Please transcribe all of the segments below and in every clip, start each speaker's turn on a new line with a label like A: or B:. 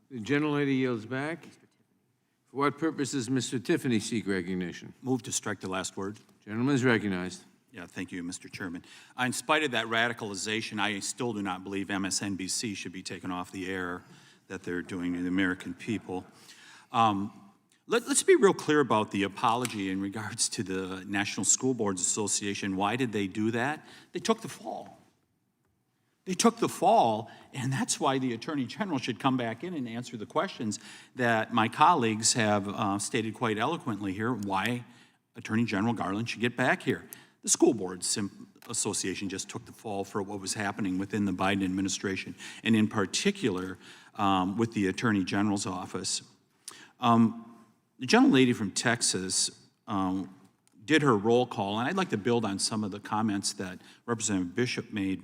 A: The gentlelady yields back. For what purpose does Mr. Tiffany seek recognition?
B: Move to strike the last word.
A: Gentleman is recognized.
B: Yeah, thank you, Mr. Chairman. In spite of that radicalization, I still do not believe MSNBC should be taken off the air that they're doing to the American people. Let's be real clear about the apology in regards to the National School Boards Association. Why did they do that? They took the fall. They took the fall, and that's why the Attorney General should come back in and answer the questions that my colleagues have stated quite eloquently here, why Attorney General Garland should get back here. The School Boards Association just took the fall for what was happening within the Biden administration, and in particular with the Attorney General's office. The gentlelady from Texas did her roll call, and I'd like to build on some of the comments that Representative Bishop made.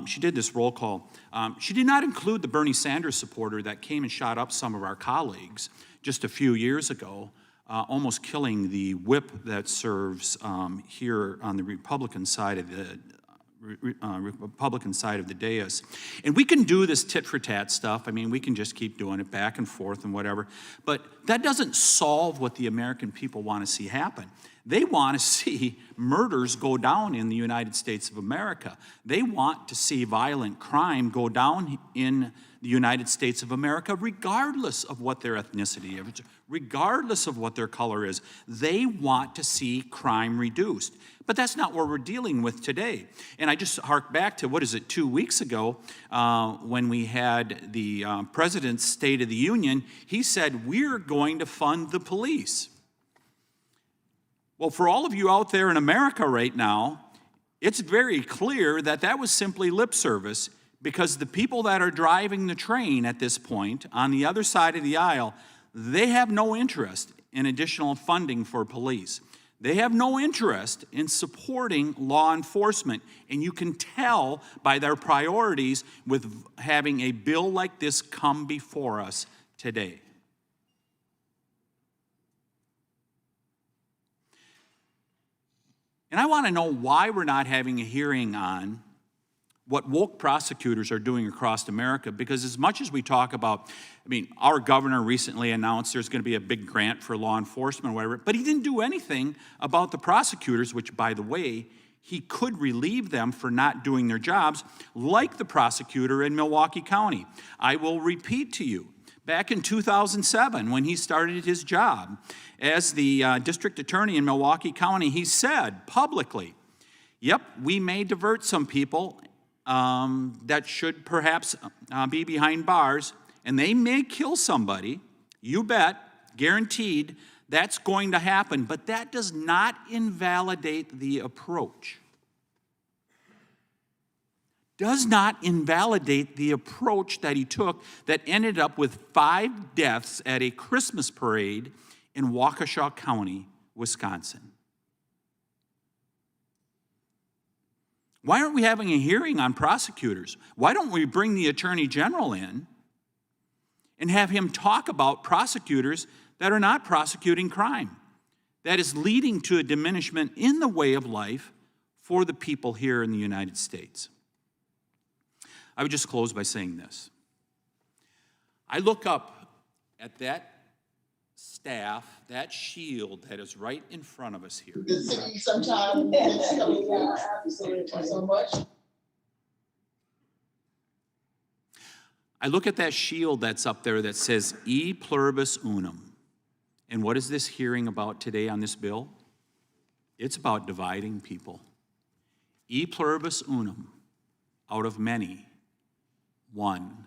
B: She did this roll call. She did not include the Bernie Sanders supporter that came and shot up some of our colleagues just a few years ago, almost killing the whip that serves here on the Republican side of the dais. And we can do this tit-for-tat stuff. I mean, we can just keep doing it back and forth and whatever. But that doesn't solve what the American people want to see happen. They want to see murders go down in the United States of America. They want to see violent crime go down in the United States of America, regardless of what their ethnicity is, regardless of what their color is. They want to see crime reduced. But that's not what we're dealing with today. And I just hark back to, 2 weeks ago, when we had the President's State of the Union. He said, we're going to fund the police. Well, for all of you out there in America right now, it's very clear that that was simply lip service, because the people that are driving the train at this point on the other side of the aisle, they have no interest in additional funding for police. They have no interest in supporting law enforcement, and you can tell by their priorities with having a bill like this come before us today. And I want to know why we're not having a hearing on what woke prosecutors are doing across America, because as much as we talk about, our governor recently announced there's going to be a big grant for law enforcement or whatever, but he didn't do anything about the prosecutors, which, by the way, he could relieve them for not doing their jobs, like the prosecutor in Milwaukee County. I will repeat to you, back in 2007, when he started his job as the district attorney in Milwaukee County, he said publicly, yep, we may divert some people that should perhaps be behind bars, and they may kill somebody. You bet, guaranteed, that's going to happen, but that does not invalidate the approach. Does not invalidate the approach that he took that ended up with 5 deaths at a Christmas parade in Waukesha County, Wisconsin. Why aren't we having a hearing on prosecutors? Why don't we bring the Attorney General in and have him talk about prosecutors that are not prosecuting crime, that is leading to a diminishment in the way of life for the people here in the United States? I would just close by saying this. I look up at that staff, that shield that is right in front of us here.
C: Sometime. So much.
B: I look at that shield that's up there that says E pluribus unum. And what is this hearing about today on this bill? It's about dividing people. E pluribus unum, out of many, one.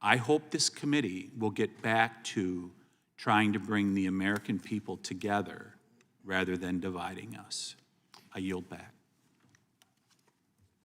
B: I hope this committee will get back to trying to bring the American people together rather than dividing us. I yield back.